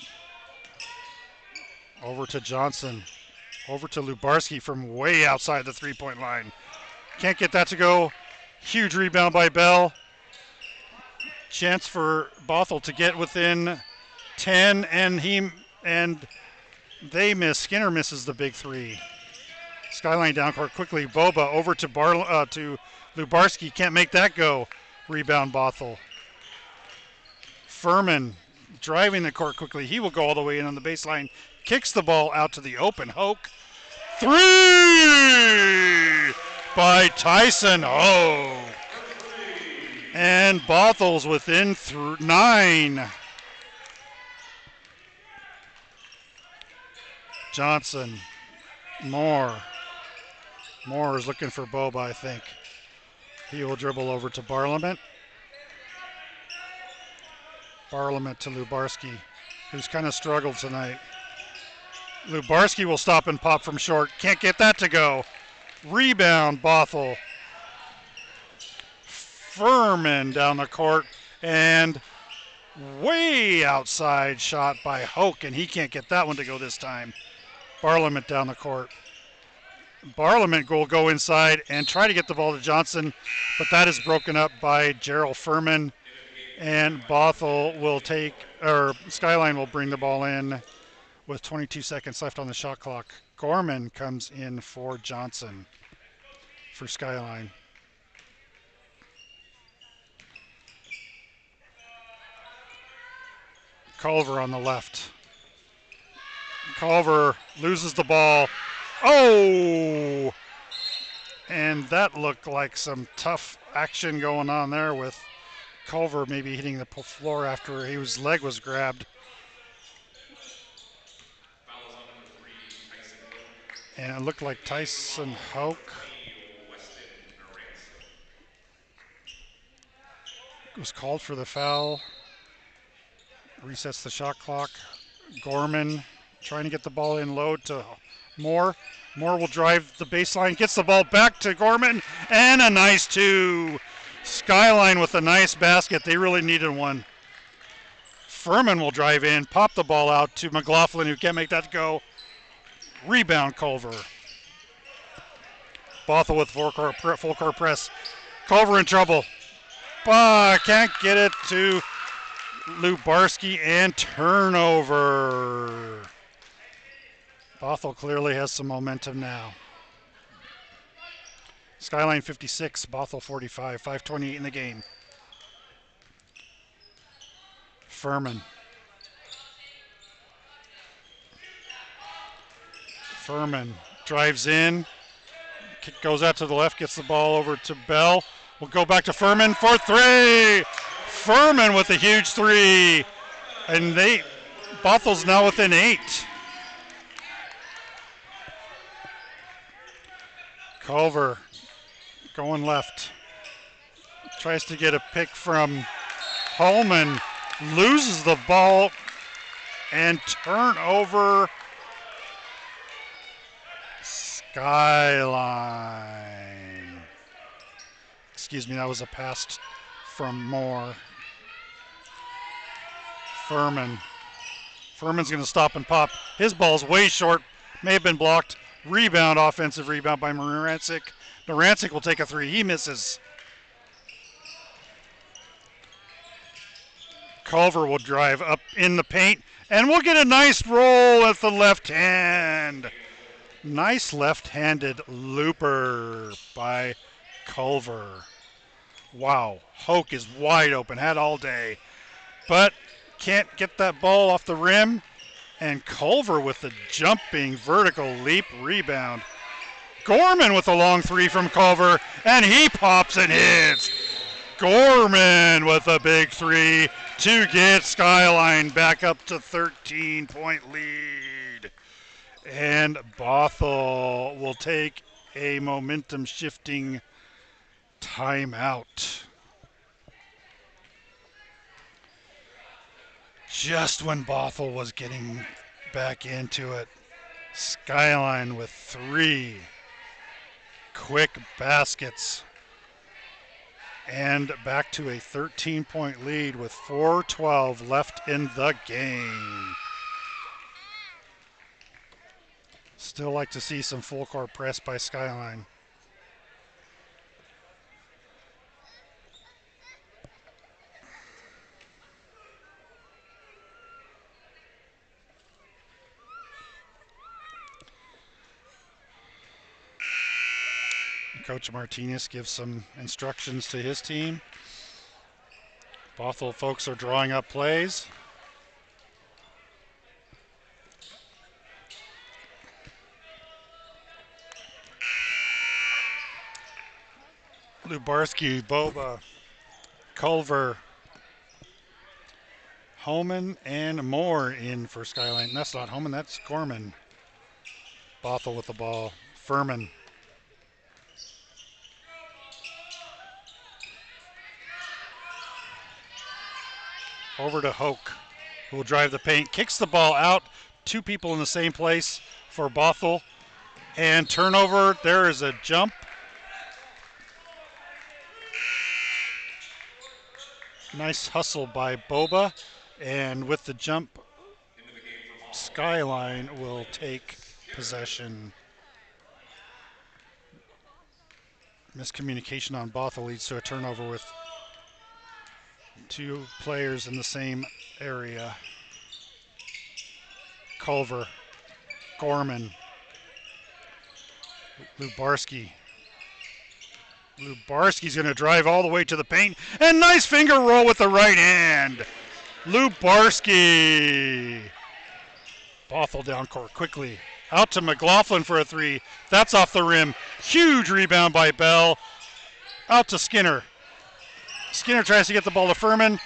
Speaker 1: Over to Johnson. Over to Lubarski from way outside the three-point line. Can't get that to go. Huge rebound by Bell. Chance for Bothell to get within 10, and they miss. Skinner misses the big three. Skyline down court quickly. Boba over to Lubarski. Can't make that go. Rebound Bothell. Furman driving the court quickly. He will go all the way in on the baseline. Kicks the ball out to the open. Hoke. Three by Tyson Hoke. And Bothell's within 9. Johnson. Moore. Moore is looking for Boba, I think. He will dribble over to Barlament. Barlament to Lubarski, who's kind of struggled tonight. Lubarski will stop and pop from short. Can't get that to go. Rebound, Bothell. Furman down the court, and way outside shot by Hoke, and he can't get that one to go this time. Barlament down the court. Barlament will go inside and try to get the ball to Johnson, but that is broken up by Gerald Furman, and Bothell will Skyline will bring the ball in with 22 seconds left on the shot clock. Gorman comes in for Johnson for Skyline. Culver on the left. Culver loses the ball. Oh! And that looked like some tough action going on there with Culver maybe hitting the floor after his leg was grabbed.
Speaker 2: Foul is on number 3, Tyson Hoke.
Speaker 1: And it looked like Tyson Hoke was called for the foul. Resets the shot clock. Gorman trying to get the ball in low to Moore. Moore will drive the baseline, gets the ball back to Gorman, and a nice two. Skyline with a nice basket. They really needed one. Furman will drive in, pop the ball out to McLaughlin, who can't make that go. Rebound, Culver. Bothell with full court press. Culver in trouble. Can't get it to Lubarski, and turnover. Bothell clearly has some momentum now. Skyline 56, Bothell 45, 5:28 in the game. Furman. Furman drives in, kick goes out to the left, gets the ball over to Bell. We'll go back to Furman for three. Furman with a huge three. And Bothell's now within 8. Culver going left. Tries to get a pick from Holman. Loses the ball. And turnover. Skyline. Excuse me, that was a pass from Moore. Furman's going to stop and pop. His ball's way short. May have been blocked. Rebound, offensive rebound by Narancic. Narancic will take a three. He misses. Culver will drive up in the paint. And we'll get a nice roll with the left hand. Nice left-handed looper by Culver. Wow, Hoke is wide open, had all day. But can't get that ball off the rim. And Culver with the jumping vertical leap rebound. Gorman with a long three from Culver, and he pops and hits. Gorman with a big three to get Skyline back up to 13-point lead. And Bothell will take a momentum shifting timeout. Just when Bothell was getting back into it, Skyline with 3 quick baskets. And back to a 13-point lead with 4:12 left in the game. Still like to see some full court press by Skyline. Coach Martinez gives some instructions to his team. Bothell folks are drawing up plays. Lubarski, Boba, Culver, Holman, and Moore in for Skyline. That's not Holman, that's Gorman. Bothell with the ball. Furman. Over to Hoke, who will drive the paint. Kicks the ball out. 2 people in the same place for Bothell. And turnover. There is a jump. Nice hustle by Boba. And with the jump, Skyline will take possession. Miscommunication on Bothell leads to a turnover with 2 players in the same area. Culver, Gorman, Lubarski. Lubarski's going to drive all the way to the paint. And nice finger roll with the right hand. Lubarski. Bothell down court quickly. Out to McLaughlin for a three. That's off the rim. Huge rebound by Bell. Out to Skinner. Skinner tries to get the ball to Furman.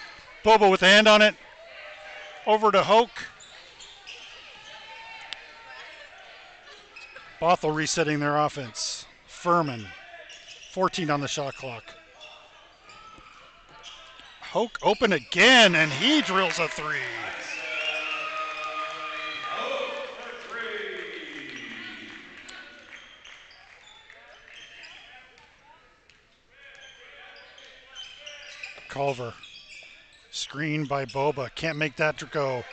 Speaker 1: Bobo with a hand on it. Over to Hoke. Bothell resetting their offense. Furman. 14 on the shot clock. Hoke open again, and he drills a three. Culver. Screen by Boba. Can't make that go.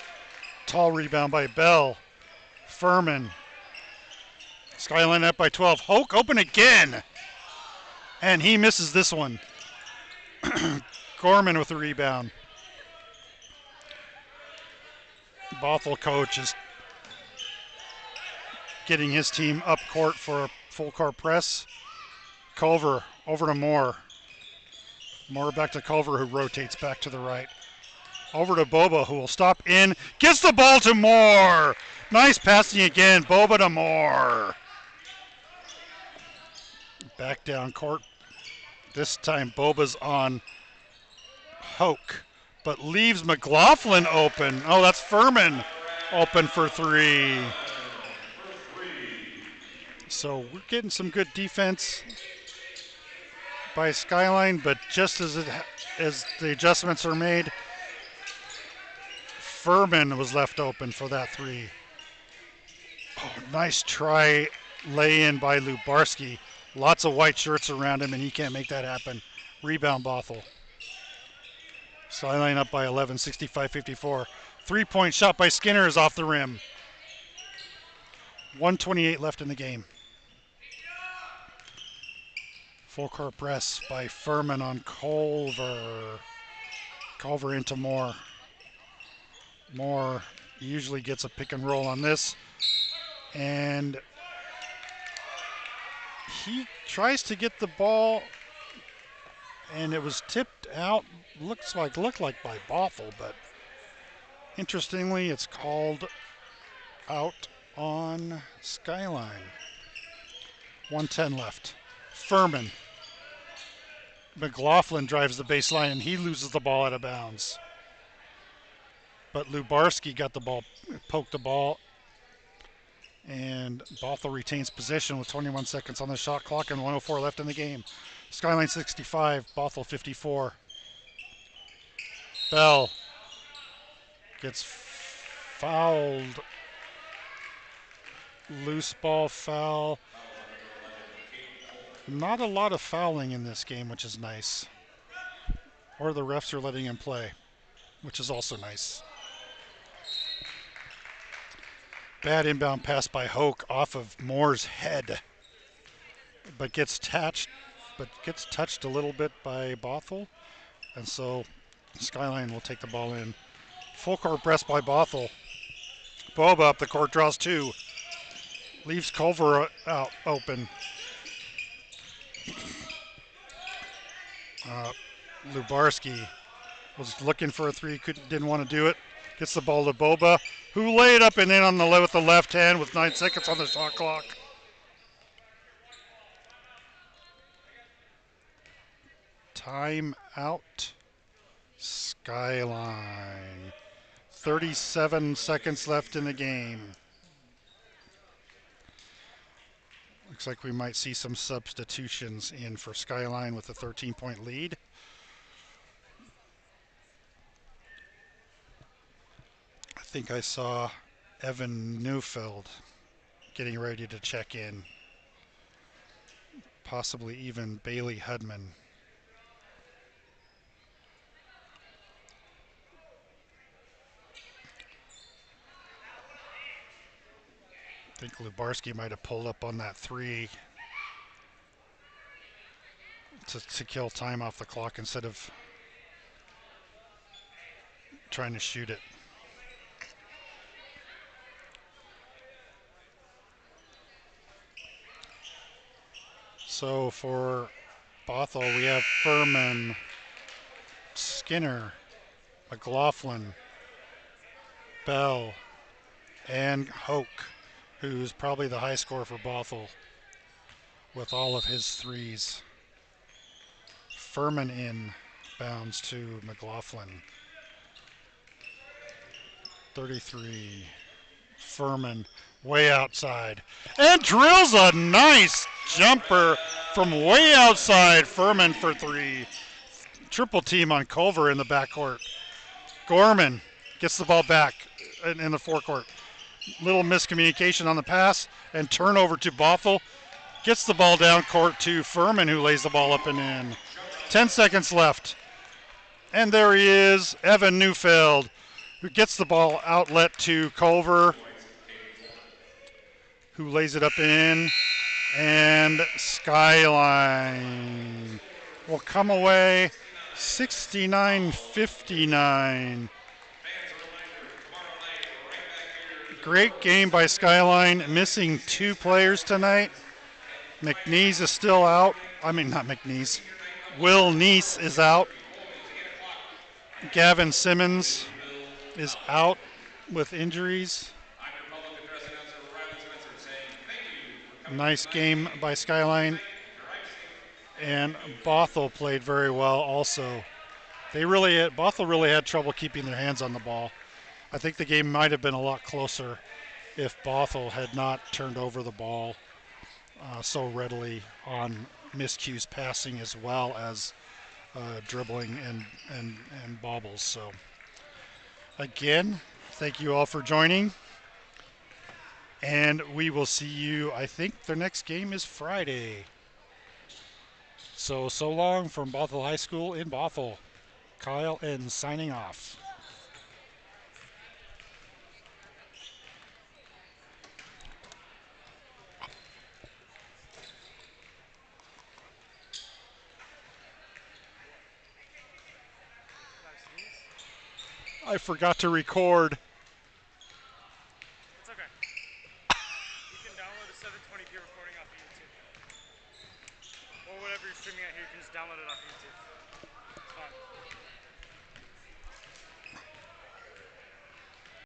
Speaker 1: Tall rebound by Bell. Furman. Skyline up by 12. Hoke open again. And he misses this one. Gorman with the rebound. Bothell coach is getting his team up court for a full court press. Culver over to Moore. Moore back to Culver, who rotates back to the right. Over to Boba, who will stop in. Gets the ball to Moore. Nice passing again. Boba to Moore. Back down court. This time Boba's on Hoke, but leaves McLaughlin open. Oh, that's Furman open for three. So we're getting some good defense by Skyline, but just as the adjustments are made, Furman was left open for that three. Oh, nice try lay in by Lubarski. Lots of white shirts around him, and he can't make that happen. Rebound Bothell. Skyline up by 11, 65-54. Three-point shot by Skinner is off the rim. 1:28 left in the game. Full court press by Furman on Culver. Culver into Moore. Moore usually gets a pick and roll on this. And he tries to get the ball, and it was tipped out. Looked like by Bothell, but interestingly, it's called out on Skyline. 1:10 left. Furman. McLaughlin drives the baseline, and he loses the ball out of bounds. But Lubarski got the ball, poked the ball, and Bothell retains possession with 21 seconds on the shot clock and 1:04 left in the game. Skyline 65, Bothell 54. Bell gets fouled. Loose ball foul. Not a lot of fouling in this game, which is nice. Or the refs are letting him play, which is also nice. Bad inbound pass by Hoke off of Moore's head, but gets touched a little bit by Bothell, and so Skyline will take the ball in. Full court press by Bothell. Boba up the court, draws two. Leaves Culver out open. Lubarski was looking for a three, didn't want to do it. Gets the ball to Boba, who laid up and in on with the left hand with 9 seconds on the shot clock. Time out. Skyline. 37 seconds left in the game. Looks like we might see some substitutions in for Skyline with a 13-point lead. I think I saw Evan Neufeld getting ready to check in. Possibly even Bailey Hudman. I think Lubarski might have pulled up on that three to kill time off the clock instead of trying to shoot it. So for Bothell, we have Furman, Skinner, McLaughlin, Bell, and Hoke, who's probably the high scorer for Bothell with all of his threes. Furman in bounds to McLaughlin. 33. Furman way outside. And drills a nice jumper from way outside. Furman for three. Triple team on Culver in the backcourt. Gorman gets the ball back in the forecourt. Little miscommunication on the pass and turnover to Bothell. Gets the ball down court to Furman, who lays the ball up and in. 10 seconds left. And there he is, Evan Neufeld, who gets the ball outlet to Culver, who lays it up in. And Skyline will come away 69-59. Great game by Skyline, missing two players tonight. McNeese is still out. I mean, not McNeese. Will Neese is out. Gavin Simmons is out with injuries. Nice game by Skyline. And Bothell played very well also. Bothell really had trouble keeping their hands on the ball. I think the game might have been a lot closer if Bothell had not turned over the ball so readily on miscues passing as well as dribbling and bobbles. So again, thank you all for joining. And we will see you, I think their next game is Friday. So long from Bothell High School in Bothell. Kyle N signing off. I forgot to record.
Speaker 3: It's okay. You can download a 720p recording off of YouTube. Or whatever you're streaming at here, you can just download it off of YouTube. It's fine.